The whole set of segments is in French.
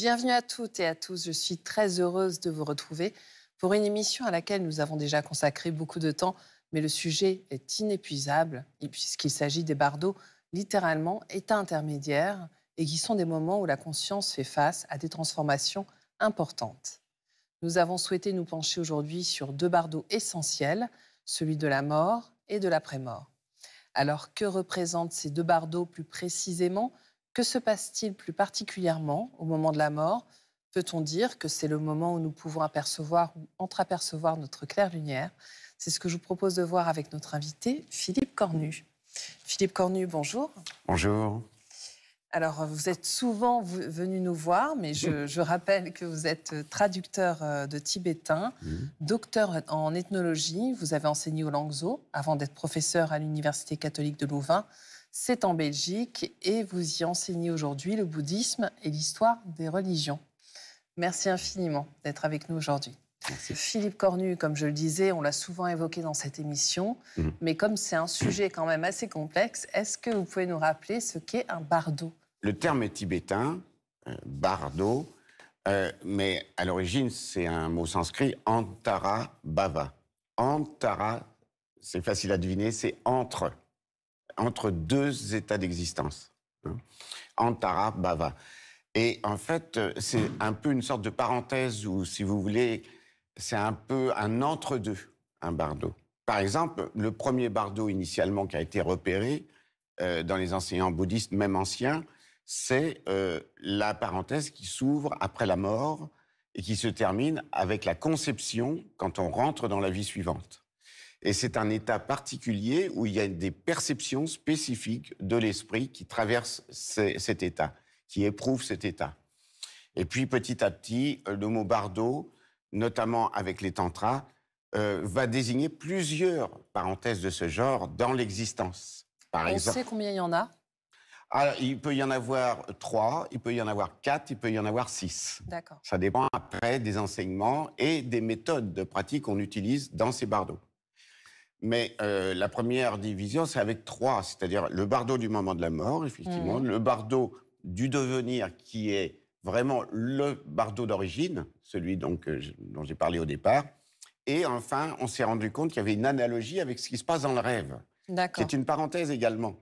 Bienvenue à toutes et à tous. Je suis très heureuse de vous retrouver pour une émission à laquelle nous avons déjà consacré beaucoup de temps, mais le sujet est inépuisable puisqu'il s'agit des bardos, littéralement états intermédiaires, et qui sont des moments où la conscience fait face à des transformations importantes. Nous avons souhaité nous pencher aujourd'hui sur deux bardos essentiels, celui de la mort et de l'après-mort. Alors, que représentent ces deux bardos plus précisément ? Que se passe-t-il plus particulièrement au moment de la mort ? Peut-on dire que c'est le moment où nous pouvons apercevoir ou entreapercevoir notre claire lumière ? C'est ce que je vous propose de voir avec notre invité, Philippe Cornu. Philippe Cornu, bonjour. Bonjour. Alors, vous êtes souvent venu nous voir, mais je rappelle que vous êtes traducteur de tibétain, docteur en ethnologie. Vous avez enseigné au Langzhou avant d'être professeur à l'Université catholique de Louvain. C'est en Belgique et vous y enseignez aujourd'hui le bouddhisme et l'histoire des religions. Merci infiniment d'être avec nous aujourd'hui. Merci. Philippe Cornu, comme je le disais, on l'a souvent évoqué dans cette émission, mais comme c'est un sujet quand même assez complexe, est-ce que vous pouvez nous rappeler ce qu'est un bardo ? Le terme est tibétain, bardo, mais à l'origine, c'est un mot sanskrit, antara bhava. Antara, c'est facile à deviner, c'est entre deux états d'existence. Antara bhava. Et en fait, c'est un peu une sorte de parenthèse où, si vous voulez, c'est un peu un entre-deux, un bardo. Par exemple, le premier bardo initialement qui a été repéré dans les enseignants bouddhistes, même anciens, c'est la parenthèse qui s'ouvre après la mort et qui se termine avec la conception quand on rentre dans la vie suivante. Et c'est un état particulier où il y a des perceptions spécifiques de l'esprit qui traversent cet état, qui éprouvent cet état. Et puis petit à petit, le mot bardo, notamment avec les tantras, va désigner plusieurs parenthèses de ce genre dans l'existence. Par exemple, on sait combien il y en a ? Alors, il peut y en avoir 3, il peut y en avoir 4, il peut y en avoir 6. D'accord. Ça dépend après des enseignements et des méthodes de pratique qu'on utilise dans ces bardos. Mais la première division, c'est avec 3, c'est-à-dire le bardo du moment de la mort, effectivement, le bardo du devenir, qui est vraiment le bardo d'origine, celui donc, dont j'ai parlé au départ. Et enfin, on s'est rendu compte qu'il y avait une analogie avec ce qui se passe dans le rêve, qui est une parenthèse également.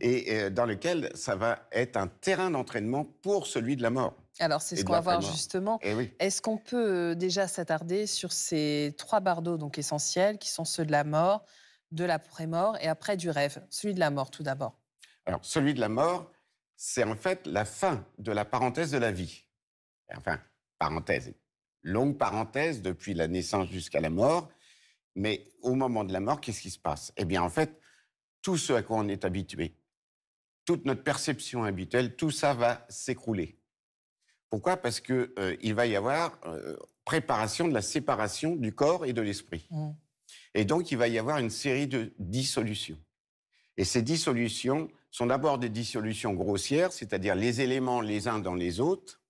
Et dans lequel ça va être un terrain d'entraînement pour celui de la mort. Alors, c'est ce qu'on va voir justement. Oui. Est-ce qu'on peut déjà s'attarder sur ces 3 bardos donc essentiels, qui sont ceux de la mort, de l'après-mort et après du rêve ? Celui de la mort, tout d'abord. Alors, celui de la mort, c'est en fait la fin de la parenthèse de la vie. Enfin, parenthèse, longue parenthèse depuis la naissance jusqu'à la mort. Mais au moment de la mort, qu'est-ce qui se passe ? Eh bien, en fait, tout ce à quoi on est habitué, toute notre perception habituelle, tout ça va s'écrouler. Pourquoi ? Parce que il va y avoir préparation de la séparation du corps et de l'esprit. Et donc, il va y avoir une série de dissolutions. Et ces dissolutions sont d'abord des dissolutions grossières, c'est-à-dire les éléments les uns dans les autres.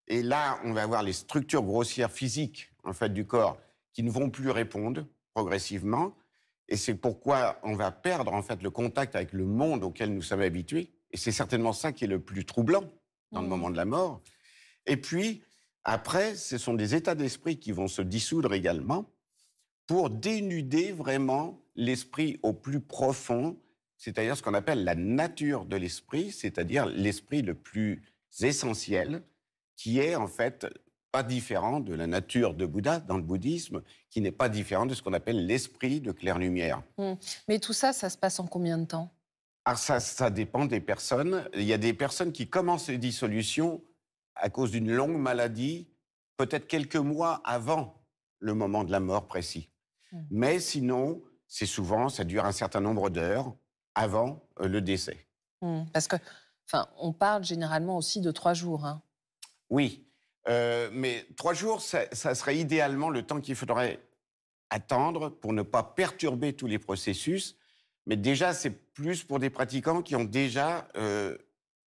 Et là, on va avoir les structures grossières physiques, en fait, du corps qui ne vont plus répondre progressivement. Et c'est pourquoi on va perdre, en fait, le contact avec le monde auquel nous sommes habitués. Et c'est certainement ça qui est le plus troublant dans le moment de la mort. Et puis, après, ce sont des états d'esprit qui vont se dissoudre également pour dénuder vraiment l'esprit au plus profond, c'est-à-dire ce qu'on appelle la nature de l'esprit, c'est-à-dire l'esprit le plus essentiel, qui est, en fait, pas différent de la nature de Bouddha dans le bouddhisme, qui n'est pas différent de ce qu'on appelle l'esprit de claire lumière. Mais tout ça, ça se passe en combien de temps ? Alors ça dépend des personnes. Il y a des personnes qui commencent les dissolutions à cause d'une longue maladie, peut-être quelques mois avant le moment de la mort précis. Mais sinon, c'est souvent, ça dure un certain nombre d'heures avant le décès. Parce que, on parle généralement aussi de 3 jours. Hein. Oui. Mais 3 jours, ça serait idéalement le temps qu'il faudrait attendre pour ne pas perturber tous les processus. Mais déjà, c'est plus pour des pratiquants qui ont déjà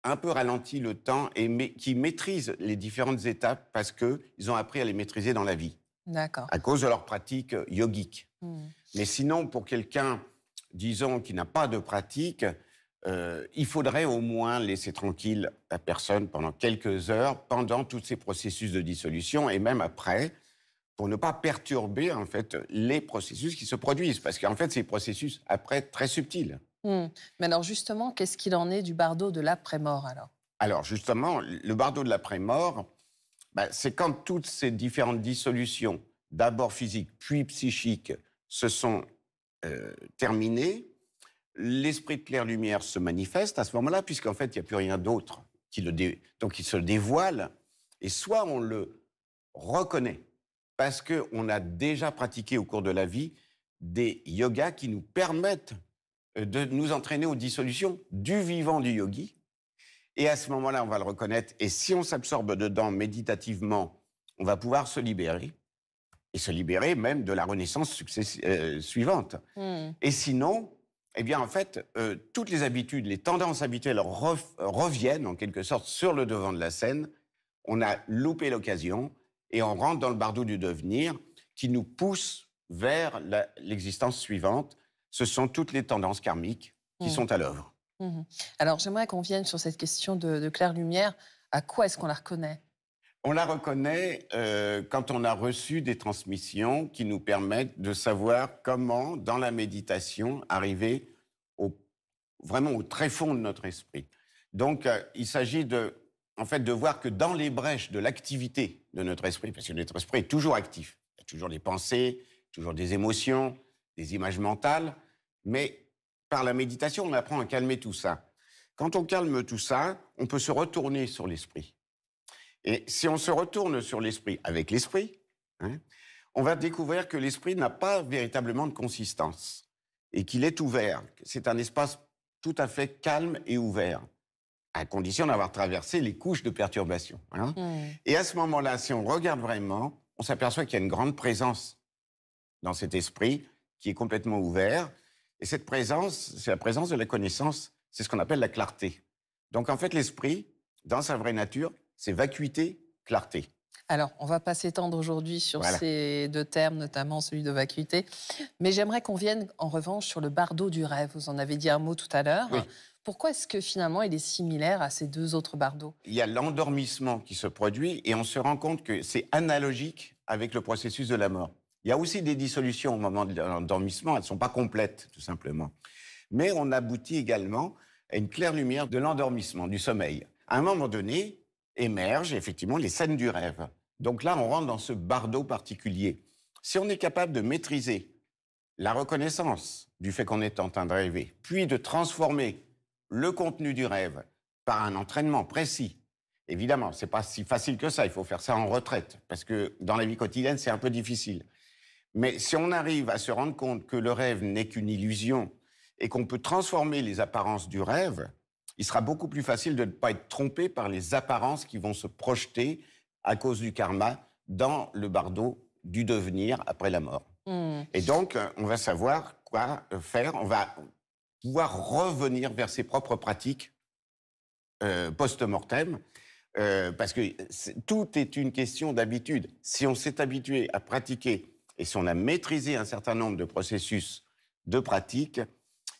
un peu ralenti le temps et qui maîtrisent les différentes étapes parce qu'ils ont appris à les maîtriser dans la vie. D'accord. À cause de leur pratique yogique. Mais sinon, pour quelqu'un, disons, qui n'a pas de pratique, il faudrait au moins laisser tranquille la personne pendant quelques heures, pendant tous ces processus de dissolution et même après, pour ne pas perturber en fait les processus qui se produisent. Parce qu'en fait, c'est des processus après très subtils. Mais alors justement, qu'est-ce qu'il en est du bardo de l'après-mort alors? Alors justement, le bardo de l'après-mort, c'est quand toutes ces différentes dissolutions, d'abord physiques puis psychiques, se sont terminées. L'esprit de clair-lumière se manifeste à ce moment-là, puisqu'en fait, il n'y a plus rien d'autre donc il se dévoile. Et soit on le reconnaît, parce qu'on a déjà pratiqué au cours de la vie des yogas qui nous permettent de nous entraîner aux dissolutions du vivant du yogi. Et à ce moment-là, on va le reconnaître. Et si on s'absorbe dedans méditativement, on va pouvoir se libérer. Et se libérer même de la renaissance suivante. Et sinon, eh bien, en fait, toutes les habitudes, les tendances habituelles reviennent, en quelque sorte, sur le devant de la scène. On a loupé l'occasion et on rentre dans le bardo du devenir qui nous pousse vers l'existence suivante. Ce sont toutes les tendances karmiques qui sont à l'œuvre. Alors, j'aimerais qu'on vienne sur cette question de clair-lumière. À quoi est-ce qu'on la reconnaît? On la reconnaît quand on a reçu des transmissions qui nous permettent de savoir comment, dans la méditation, arriver vraiment au tréfonds de notre esprit. Donc, il s'agit de voir que dans les brèches de l'activité de notre esprit, parce que notre esprit est toujours actif, il y a toujours des pensées, toujours des émotions, des images mentales, mais par la méditation, on apprend à calmer tout ça. Quand on calme tout ça, on peut se retourner sur l'esprit. Et si on se retourne sur l'esprit avec l'esprit, on va découvrir que l'esprit n'a pas véritablement de consistance et qu'il est ouvert. C'est un espace tout à fait calme et ouvert, à condition d'avoir traversé les couches de perturbation. Et à ce moment-là, si on regarde vraiment, on s'aperçoit qu'il y a une grande présence dans cet esprit qui est complètement ouvert. Et cette présence, c'est la présence de la connaissance, c'est ce qu'on appelle la clarté. Donc en fait, l'esprit, dans sa vraie nature, c'est vacuité, clarté. Alors, on ne va pas s'étendre aujourd'hui sur ces deux termes, notamment celui de vacuité, mais j'aimerais qu'on vienne en revanche sur le bardo du rêve. Vous en avez dit un mot tout à l'heure. Oui. Pourquoi est-ce que finalement il est similaire à ces deux autres bardos? Il y a l'endormissement qui se produit et on se rend compte que c'est analogique avec le processus de la mort. Il y a aussi des dissolutions au moment de l'endormissement, elles ne sont pas complètes, tout simplement. Mais on aboutit également à une claire lumière de l'endormissement, du sommeil. À un moment donné, émergent effectivement les scènes du rêve. Donc là, on rentre dans ce bardo particulier. Si on est capable de maîtriser la reconnaissance du fait qu'on est en train de rêver, puis de transformer le contenu du rêve par un entraînement précis, évidemment, c'est pas si facile que ça, il faut faire ça en retraite, parce que dans la vie quotidienne, c'est un peu difficile. Mais si on arrive à se rendre compte que le rêve n'est qu'une illusion et qu'on peut transformer les apparences du rêve, il sera beaucoup plus facile de ne pas être trompé par les apparences qui vont se projeter à cause du karma dans le bardo du devenir après la mort. Et donc, on va savoir quoi faire, on va pouvoir revenir vers ses propres pratiques post-mortem, parce que tout est une question d'habitude. Si on s'est habitué à pratiquer et si on a maîtrisé un certain nombre de processus de pratique,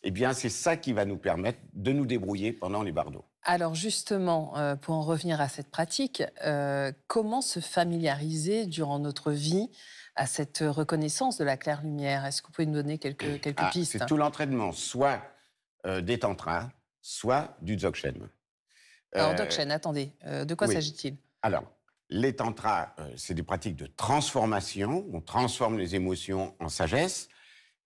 eh bien, c'est ça qui va nous permettre de nous débrouiller pendant les bardos. Alors justement, pour en revenir à cette pratique, comment se familiariser durant notre vie à cette reconnaissance de la claire lumière? Est-ce que vous pouvez nous donner quelques pistes? C'est tout l'entraînement, soit des tantras, soit du dzogchen. Alors dzogchen, attendez, de quoi s'agit-il? Alors, les tantras, c'est des pratiques de transformation. On transforme les émotions en sagesse.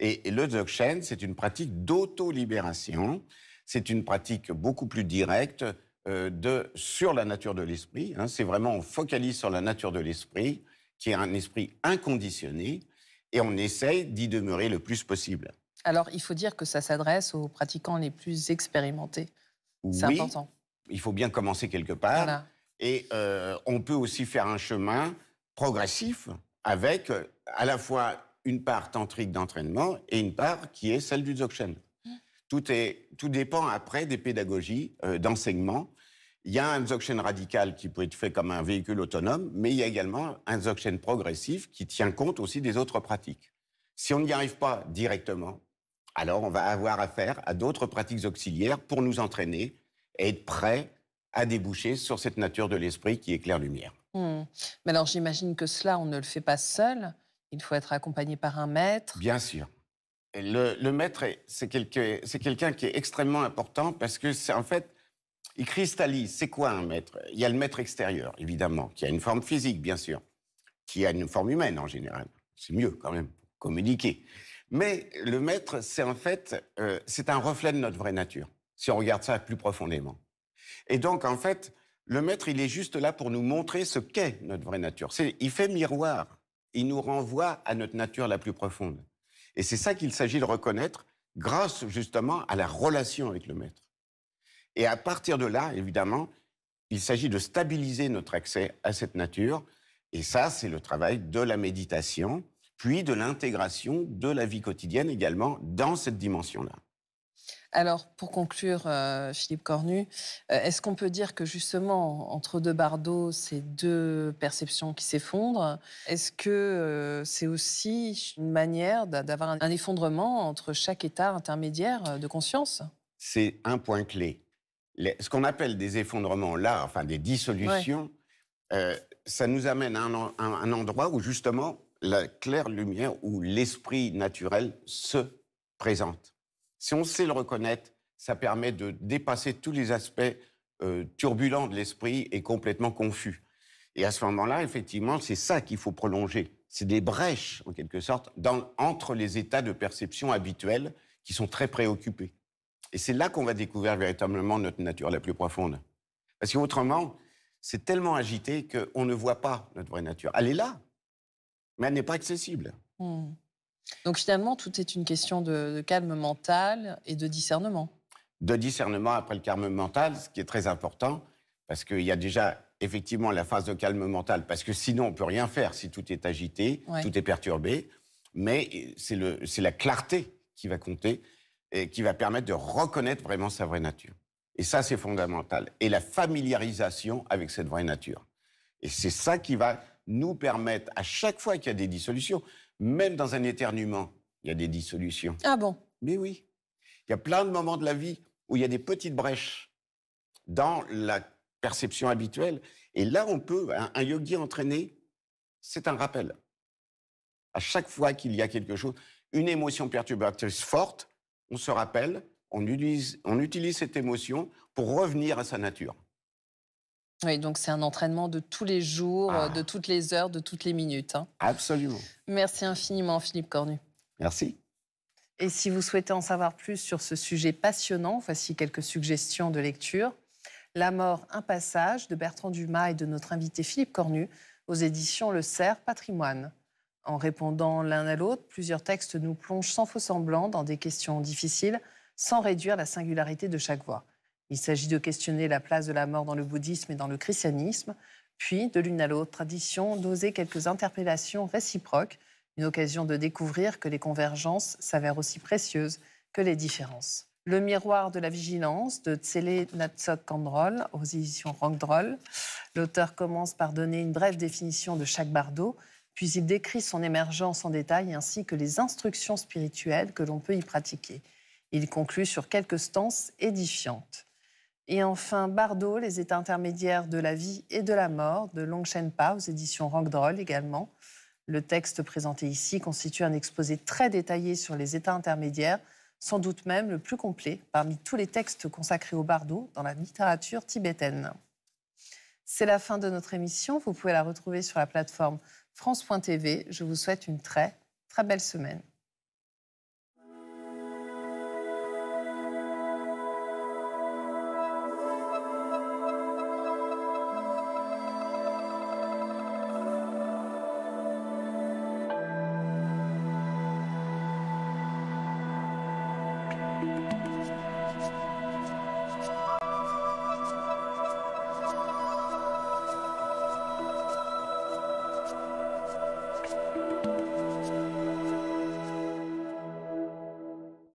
Et le dzogchen, c'est une pratique d'auto-libération. C'est une pratique beaucoup plus directe sur la nature de l'esprit. C'est vraiment, on focalise sur la nature de l'esprit, qui est un esprit inconditionné, et on essaye d'y demeurer le plus possible. Alors, il faut dire que ça s'adresse aux pratiquants les plus expérimentés. C'est important. Il faut bien commencer quelque part. Voilà. Et on peut aussi faire un chemin progressif avec à la fois une part tantrique d'entraînement et une part qui est celle du dzogchen. Tout dépend après des pédagogies d'enseignement. Il y a un dzogchen radical qui peut être fait comme un véhicule autonome, mais il y a également un dzogchen progressif qui tient compte aussi des autres pratiques. Si on n'y arrive pas directement, alors on va avoir affaire à d'autres pratiques auxiliaires pour nous entraîner et être prêts à déboucher sur cette nature de l'esprit qui est clair-lumière. Hmm. Mais alors j'imagine que cela, on ne le fait pas seul. Il faut être accompagné par un maître. Bien sûr. Et le maître, c'est quelqu'un qui est extrêmement important parce que c'est en fait, il cristallise. C'est quoi un maître? Il y a le maître extérieur, évidemment, qui a une forme physique, bien sûr, qui a une forme humaine en général. C'est mieux quand même, pour communiquer. Mais le maître, c'est en fait, c'est un reflet de notre vraie nature, si on regarde ça plus profondément. Et donc, en fait, le maître, il est juste là pour nous montrer ce qu'est notre vraie nature. Il fait miroir. Il nous renvoie à notre nature la plus profonde. Et c'est ça qu'il s'agit de reconnaître grâce, justement, à la relation avec le maître. Et à partir de là, évidemment, il s'agit de stabiliser notre accès à cette nature. Et ça, c'est le travail de la méditation, puis de l'intégration de la vie quotidienne également dans cette dimension-là. Alors, pour conclure, Philippe Cornu, est-ce qu'on peut dire que justement, entre deux bardeaux, c'est deux perceptions qui s'effondrent? Est-ce que c'est aussi une manière d'avoir un effondrement entre chaque état intermédiaire de conscience? C'est un point clé. Ce qu'on appelle des effondrements là, enfin des Ouais. dissolutions, euh, ça nous amène à un endroit où justement la claire lumière, où l'esprit naturel se présente. Si on sait le reconnaître, ça permet de dépasser tous les aspects turbulents de l'esprit et complètement confus. Et à ce moment-là, effectivement, c'est ça qu'il faut prolonger. C'est des brèches, en quelque sorte, entre les états de perception habituels qui sont très préoccupés. Et c'est là qu'on va découvrir véritablement notre nature la plus profonde. Parce qu'autrement, c'est tellement agité qu'on ne voit pas notre vraie nature. Elle est là, mais elle n'est pas accessible. Hmm. Donc finalement, tout est une question de calme mental et de discernement. De discernement après le calme mental, ce qui est très important, parce qu'il y a déjà effectivement la phase de calme mental, parce que sinon on ne peut rien faire si tout est agité, Ouais. tout est perturbé, mais c'est la clarté qui va compter et qui va permettre de reconnaître vraiment sa vraie nature. Et ça, c'est fondamental. Et la familiarisation avec cette vraie nature. Et c'est ça qui va nous permettre, à chaque fois qu'il y a des dissolutions, même dans un éternuement, il y a des dissolutions. Ah bon? Mais oui, il y a plein de moments de la vie où il y a des petites brèches dans la perception habituelle. Et là, on peut, un yogi entraîné, c'est un rappel. À chaque fois qu'il y a quelque chose, une émotion perturbatrice forte, on se rappelle, on utilise cette émotion pour revenir à sa nature. Oui, donc c'est un entraînement de tous les jours, de Ah, toutes les heures, de toutes les minutes, hein. absolument. Merci infiniment, Philippe Cornu. Merci. Et si vous souhaitez en savoir plus sur ce sujet passionnant, voici quelques suggestions de lecture. La mort, un passage de Bertrand Dumas et de notre invité Philippe Cornu aux éditions Le Cerf Patrimoine. En répondant l'un à l'autre, plusieurs textes nous plongent sans faux semblant dans des questions difficiles, sans réduire la singularité de chaque voix. Il s'agit de questionner la place de la mort dans le bouddhisme et dans le christianisme, puis, de l'une à l'autre tradition, d'oser quelques interpellations réciproques, une occasion de découvrir que les convergences s'avèrent aussi précieuses que les différences. Le miroir de la vigilance de Tsele Natsok Kandrol aux éditions Rockdroll. L'auteur commence par donner une brève définition de chaque bardo, puis il décrit son émergence en détail ainsi que les instructions spirituelles que l'on peut y pratiquer. Il conclut sur quelques stances édifiantes. Et enfin, Bardo, les états intermédiaires de la vie et de la mort, de Longshenpa, aux éditions Rockdroll également. Le texte présenté ici constitue un exposé très détaillé sur les états intermédiaires, sans doute même le plus complet parmi tous les textes consacrés au bardo dans la littérature tibétaine. C'est la fin de notre émission. Vous pouvez la retrouver sur la plateforme France.tv. Je vous souhaite une très, très belle semaine.